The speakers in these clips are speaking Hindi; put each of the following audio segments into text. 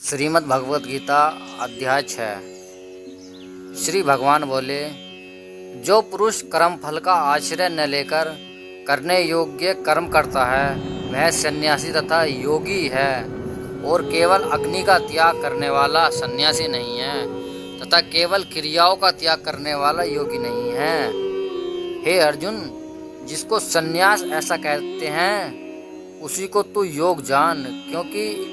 श्रीमद् भगवत गीता अध्याय 6। श्री भगवान बोले, जो पुरुष कर्म फल का आश्रय न लेकर करने योग्य कर्म करता है वह सन्यासी तथा योगी है, और केवल अग्नि का त्याग करने वाला सन्यासी नहीं है तथा केवल क्रियाओं का त्याग करने वाला योगी नहीं है। हे अर्जुन, जिसको सन्यास ऐसा कहते हैं उसी को तू योग जान, क्योंकि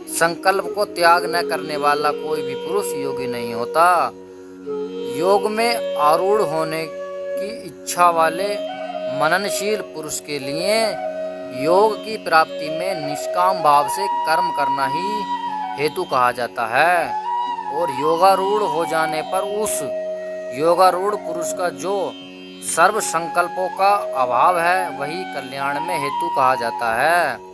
संकल्प को त्याग न करने वाला कोई भी पुरुष योगी नहीं होता। योग में आरूढ़ होने की इच्छा वाले मननशील पुरुष के लिए योग की प्राप्ति में निष्काम भाव से कर्म करना ही हेतु कहा जाता है, और योगारूढ़ हो जाने पर उस योगारूढ़ पुरुष का जो सर्व संकल्पों का अभाव है वही कल्याण में हेतु कहा जाता है।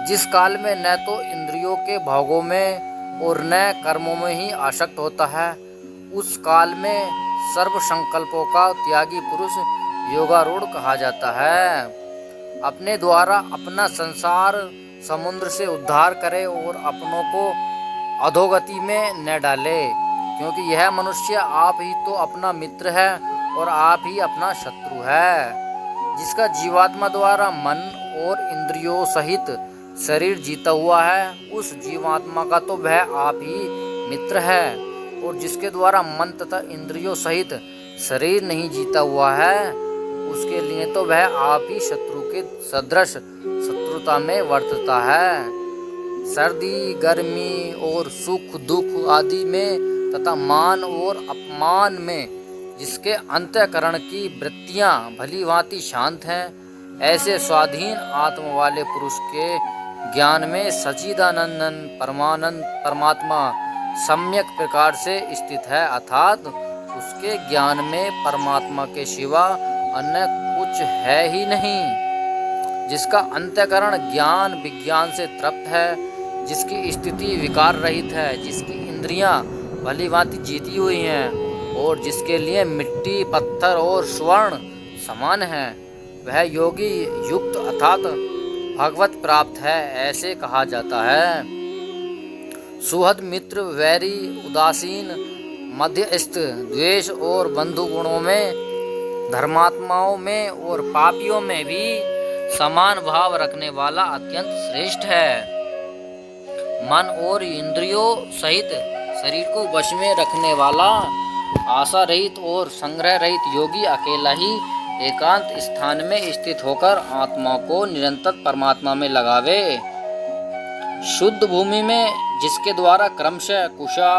जिस काल में न तो इंद्रियों के भोगों में और न कर्मों में ही आसक्त होता है, उस काल में सर्व संकल्पों का त्यागी पुरुष योगारूढ़ कहा जाता है। अपने द्वारा अपना संसार समुद्र से उद्धार करे और अपनों को अधोगति में न डाले, क्योंकि यह मनुष्य आप ही तो अपना मित्र है और आप ही अपना शत्रु है। जिसका जीवात्मा द्वारा मन और इंद्रियों सहित शरीर जीता हुआ है, उस जीवात्मा का तो वह आप ही मित्र है, और जिसके द्वारा मन तथा इंद्रियों सहित शरीर नहीं जीता हुआ है उसके लिए तो वह आप ही शत्रु के सदृश शत्रुता में वर्तता है। सर्दी गर्मी और सुख दुख आदि में तथा मान और अपमान में जिसके अंतःकरण की वृत्तियां भली भांति शांत हैं, ऐसे स्वाधीन आत्मा वाले पुरुष के ज्ञान में सच्चिदानंद परमात्मा सम्यक प्रकार से स्थित है, अर्थात उसके ज्ञान में परमात्मा के सिवा अन्य कुछ है ही नहीं। जिसका अंतःकरण ज्ञान विज्ञान से तृप्त है, जिसकी स्थिति विकार रहित है, जिसकी इंद्रियां भली भांति जीती हुई हैं और जिसके लिए मिट्टी पत्थर और स्वर्ण समान है, वह योगी युक्त अर्थात भगवत प्राप्त है, ऐसे कहा जाता है। सुहृद मित्र वैरी उदासीन मध्यस्थ द्वेष और बंधु गुणों में धर्मात्माओं में और पापियों में भी समान भाव रखने वाला अत्यंत श्रेष्ठ है। मन और इंद्रियों सहित शरीर को वश में रखने वाला आशा रहित और संग्रह रहित योगी अकेला ही एकांत स्थान में स्थित होकर आत्मा को निरंतर परमात्मा में लगावे। शुद्ध भूमि में जिसके द्वारा क्रमशः कुशा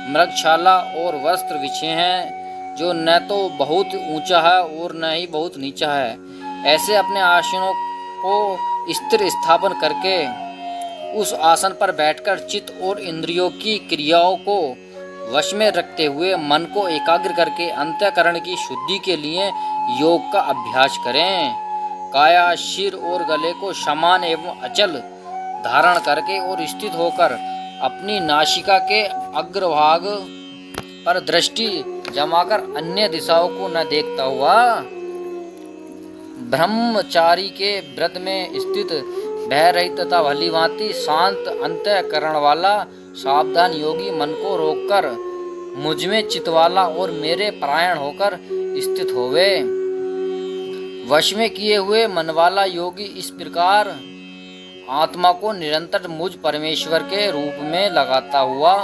मृगशाला और वस्त्र बिछे हैं, जो न तो बहुत ऊंचा है और न ही बहुत नीचा है, ऐसे अपने आसनों को स्थिर स्थापन करके उस आसन पर बैठकर चित्त और इंद्रियों की क्रियाओं को वश में रखते हुए मन को एकाग्र करके अंतःकरण की शुद्धि के लिए योग का अभ्यास करें। काया सिर और गले को समान एवं अचल धारण करके और स्थित होकर अपनी नासिका के अग्रभाग पर दृष्टि जमाकर अन्य दिशाओं को न देखता हुआ ब्रह्मचारी के व्रत में स्थित भय रहित तथा भली भांति शांत अंतःकरण वाला सावधान योगी मन को रोककर मुझ में चित्त वाला और मेरे परायण होकर स्थित होवे। वश में किए हुए मन वाला योगी इस प्रकार आत्मा को निरंतर मुझ परमेश्वर के रूप में लगाता हुआ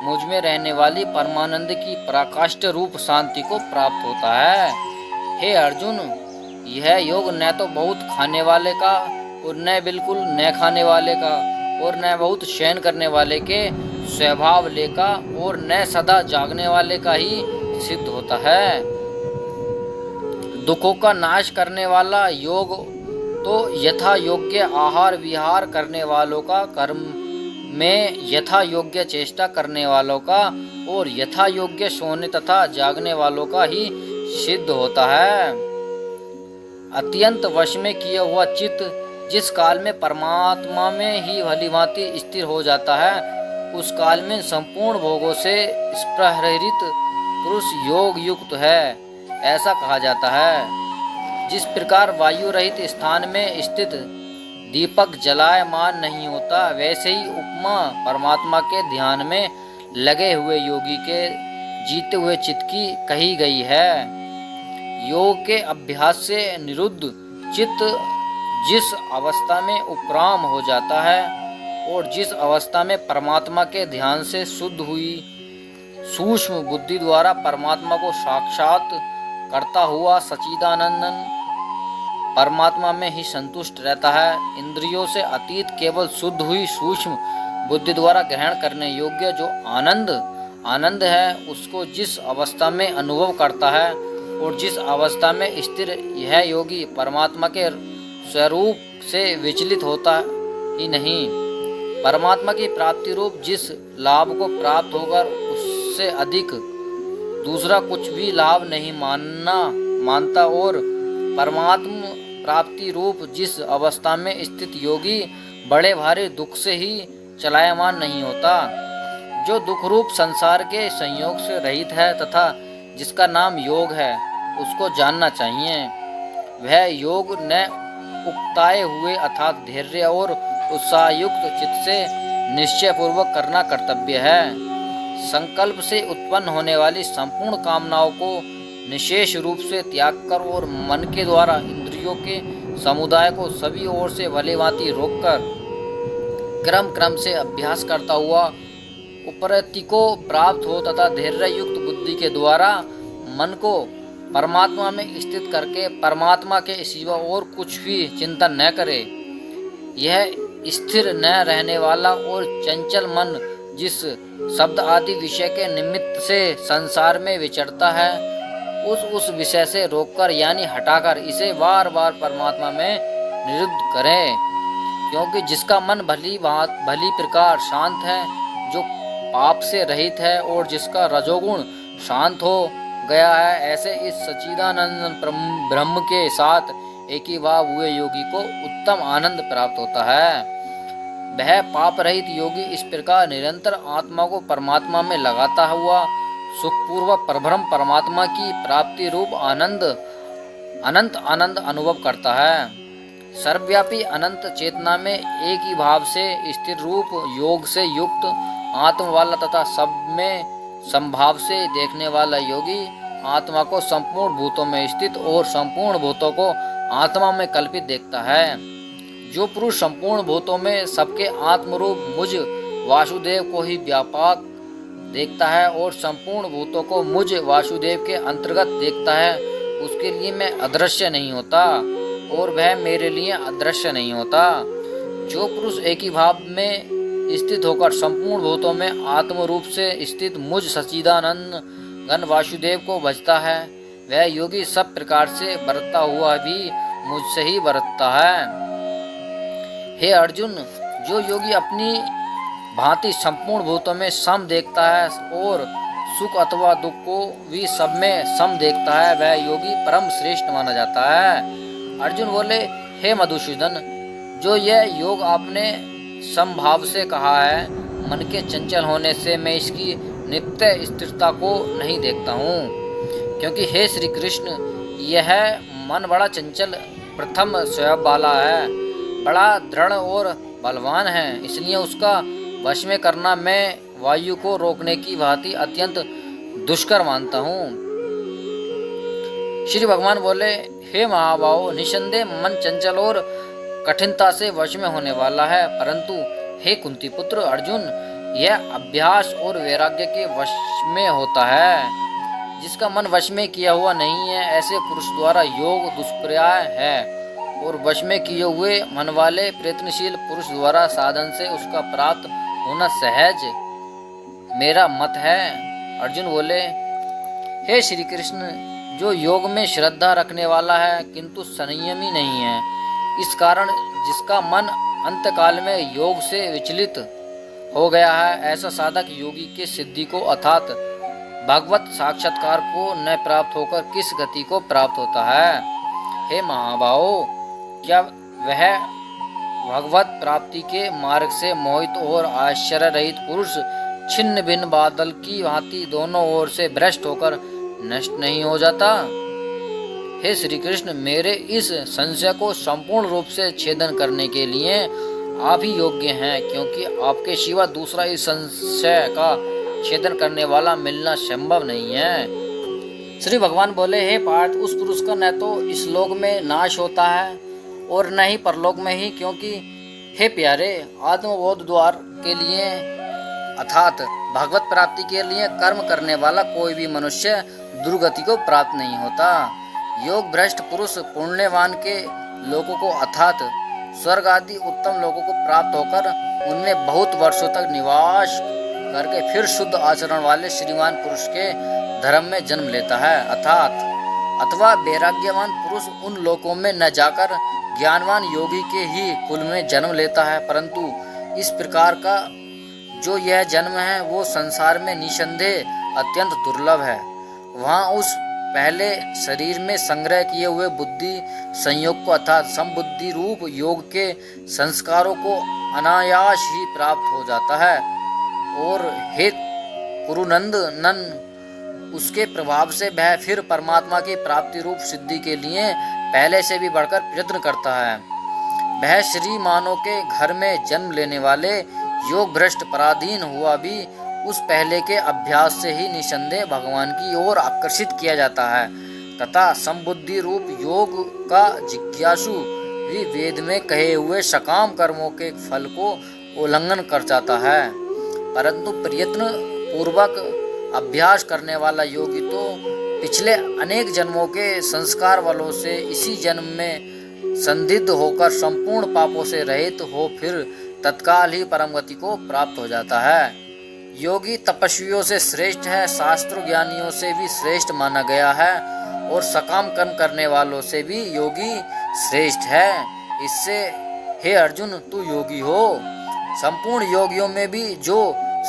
मुझ में रहने वाली परमानंद की पराकाष्ठ रूप शांति को प्राप्त होता है। हे अर्जुन, यह योग न तो बहुत खाने वाले का और न बिल्कुल न खाने वाले का और न बहुत शयन करने वाले के स्वभाव लेका और न सदा जागने वाले का ही सिद्ध होता है। दुखों का नाश करने वाला योग तो यथा योग्य आहार विहार करने वालों का, कर्म में यथा योग्य चेष्टा करने वालों का और यथा योग्य सोने तथा जागने वालों का ही सिद्ध होता है। अत्यंत वश में किया हुआ चित्त जिस काल में परमात्मा में ही भली भांति स्थिर हो जाता है, उस काल में संपूर्ण भोगों से स्पृहरहित पुरुष योग युक्त है, ऐसा कहा जाता है। जिस प्रकार वायु रहित स्थान में स्थित दीपक जलायमान नहीं होता, वैसे ही उपमा परमात्मा के ध्यान में लगे हुए योगी के जीते हुए चित्त की कही गई है। योग के अभ्यास से निरुद्ध चित्त जिस अवस्था में उपराम हो जाता है और जिस अवस्था में परमात्मा के ध्यान से शुद्ध हुई सूक्ष्म बुद्धि द्वारा परमात्मा को साक्षात करता हुआ सच्चिदानंदन परमात्मा में ही संतुष्ट रहता है, इंद्रियों से अतीत केवल शुद्ध हुई सूक्ष्म बुद्धि द्वारा ग्रहण करने योग्य जो आनंद है, उसको जिस अवस्था में अनुभव करता है और जिस अवस्था में स्थिर यह योगी परमात्मा के स्वरूप से विचलित होता ही नहीं, परमात्मा की प्राप्ति रूप जिस लाभ को प्राप्त होकर उससे अधिक दूसरा कुछ भी लाभ नहीं मानता और परमात्मा प्राप्ति रूप जिस अवस्था में स्थित योगी बड़े भारी दुख से ही चलायमान नहीं होता, जो दुख रूप संसार के संयोग से रहित है तथा जिसका नाम योग है, उसको जानना चाहिए। वह योग न उकताए हुए अर्थात धैर्य और उत्साहयुक्त चित्त से निश्चय पूर्वक करना कर्तव्य है। संकल्प से उत्पन्न होने वाली संपूर्ण कामनाओं को निशेष रूप से त्याग कर और मन के द्वारा इंद्रियों के समुदाय को सभी ओर से भलीभांति रोककर क्रम से अभ्यास करता हुआ उपरति को प्राप्त हो तथा धैर्य युक्त बुद्धि के द्वारा मन को परमात्मा में स्थित करके परमात्मा के सिवा और कुछ भी चिंतन न करे। यह स्थिर न रहने वाला और चंचल मन जिस शब्द आदि विषय के निमित्त से संसार में विचरता है, उस विषय से रोककर यानी हटाकर इसे बार बार परमात्मा में निरुद्ध करें, क्योंकि जिसका मन भली प्रकार शांत है, जो पाप से रहित है और जिसका रजोगुण शांत हो गया है, ऐसे इस सच्चिदानंद ब्रह्म के साथ एक ही भाव हुए योगी को उत्तम आनंद प्राप्त होता है। वह पाप रहित योगी इस प्रकार निरंतर आत्मा को परमात्मा में लगाता हुआ सुखपूर्वक परब्रह्म परमात्मा की प्राप्ति रूप अनंत आनंद अनुभव करता है। सर्वव्यापी अनंत चेतना में एक ही भाव से स्थिर रूप योग से युक्त आत्म वाला तथा सब में संभाव से देखने वाला योगी आत्मा को संपूर्ण भूतों में स्थित और संपूर्ण भूतों को आत्मा में कल्पित देखता है। जो पुरुष संपूर्ण भूतों में सबके आत्मरूप मुझ वासुदेव को ही व्यापक देखता है और संपूर्ण भूतों को मुझ वासुदेव के अंतर्गत देखता है, उसके लिए मैं अदृश्य नहीं होता और वह मेरे लिए अदृश्य नहीं होता। जो पुरुष एक ही भाव में स्थित होकर संपूर्ण भूतों में आत्म रूप से स्थित मुझ सच्चिदानंद घन वासुदेव को भजता है, वह योगी सब प्रकार से बरतता हुआ भी मुझसे ही बरतता है। हे अर्जुन, जो योगी अपनी भांति संपूर्ण भूतों में सम देखता है और सुख अथवा दुख को भी सब में सम देखता है, वह योगी परम श्रेष्ठ माना जाता है। अर्जुन बोले, हे मधुसूदन, जो यह योग आपने समभाव से कहा है, मन के चंचल होने से मैं इसकी नित्य स्थिरता को नहीं देखता हूँ, क्योंकि हे श्री कृष्ण, यह मन बड़ा चंचल प्रथम स्वभाव वाला है, बड़ा दृढ़ और बलवान है, इसलिए उसका वश में करना मैं वायु को रोकने की भांति अत्यंत दुष्कर मानता हूँ। श्री भगवान बोले, हे महाबाहो, निसंदेह मन चंचल और कठिनता से वश में होने वाला है, परंतु हे कुंती पुत्र अर्जुन, यह अभ्यास और वैराग्य के वश में होता है। जिसका मन वश में किया हुआ नहीं है, ऐसे पुरुष द्वारा योग दुष्प्रयाय है और वश में किए हुए मन वाले प्रयत्नशील पुरुष द्वारा साधन से उसका प्राप्त होना सहज मेरा मत है। अर्जुन बोले, हे श्री कृष्ण, जो योग में श्रद्धा रखने वाला है किंतु संयमी नहीं है, इस कारण जिसका मन अंतकाल में योग से विचलित हो गया है, ऐसा साधक योगी के सिद्धि को अर्थात भगवत साक्षात्कार को न प्राप्त होकर किस गति को प्राप्त होता है। हे महाबाहो, क्या वह भगवत प्राप्ति के मार्ग से मोहित और आश्चर्य रहित पुरुष छिन्न भिन्न बादल की भांति दोनों ओर से भ्रष्ट होकर नष्ट नहीं हो जाता? हे श्री कृष्ण, मेरे इस संशय को संपूर्ण रूप से छेदन करने के लिए आप ही योग्य हैं, क्योंकि आपके सिवा दूसरा इस संशय का छेदन करने वाला मिलना संभव नहीं है। श्री भगवान बोले, हे पार्थ, उस पुरुष का न तो इस लोक में नाश होता है और न ही परलोक में ही, क्योंकि हे प्यारे, आत्मबोध द्वार के लिए अर्थात भगवत प्राप्ति के लिए कर्म करने वाला कोई भी मनुष्य दुर्गति को प्राप्त नहीं होता। योग भ्रष्ट पुरुष पुण्यवान के लोगों को अर्थात स्वर्ग आदि उत्तम लोगों को प्राप्त होकर उनमें बहुत वर्षों तक निवास करके फिर शुद्ध आचरण वाले श्रीमान पुरुष के धर्म में जन्म लेता है, अथवा वैराग्यवान पुरुष उन लोकों में न जाकर ज्ञानवान योगी के ही कुल में जन्म लेता है। परंतु इस प्रकार का जो यह जन्म है वो संसार में निसंदेह अत्यंत दुर्लभ है। वहाँ उस पहले शरीर में संग्रह किए हुए बुद्धि संयोग को अर्थात समबुद्धि रूप योग के संस्कारों को अनायास ही प्राप्त हो जाता है। और हे कुरुनंदन, उसके प्रभाव से वह फिर परमात्मा की प्राप्ति रूप सिद्धि के लिए पहले से भी बढ़कर प्रयत्न करता है। वह श्री मानव के घर में जन्म लेने वाले योग भ्रष्ट पराधीन हुआ भी उस पहले के अभ्यास से ही निसंदेह भगवान की ओर आकर्षित किया जाता है तथा समबुद्धि रूप योग का जिज्ञासु भी वेद में कहे हुए सकाम कर्मों के फल को उल्लंघन कर जाता है। परंतु प्रयत्न पूर्वक अभ्यास करने वाला योगी तो पिछले अनेक जन्मों के संस्कार बलों से इसी जन्म में संदिग्ध होकर संपूर्ण पापों से रहित हो फिर तत्काल ही परम गति को प्राप्त हो जाता है। योगी तपस्वियों से श्रेष्ठ है, शास्त्र ज्ञानियों से भी श्रेष्ठ माना गया है और सकाम कर्म करने वालों से भी योगी श्रेष्ठ है। इससे हे अर्जुन, तू योगी हो। संपूर्ण योगियों में भी जो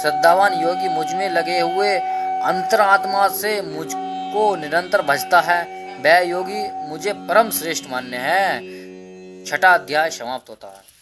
श्रद्धावान योगी मुझ में लगे हुए अंतरात्मा से मुझको निरंतर भजता है, वह योगी मुझे परम श्रेष्ठ मान्य है। 6वां अध्याय समाप्त होता है।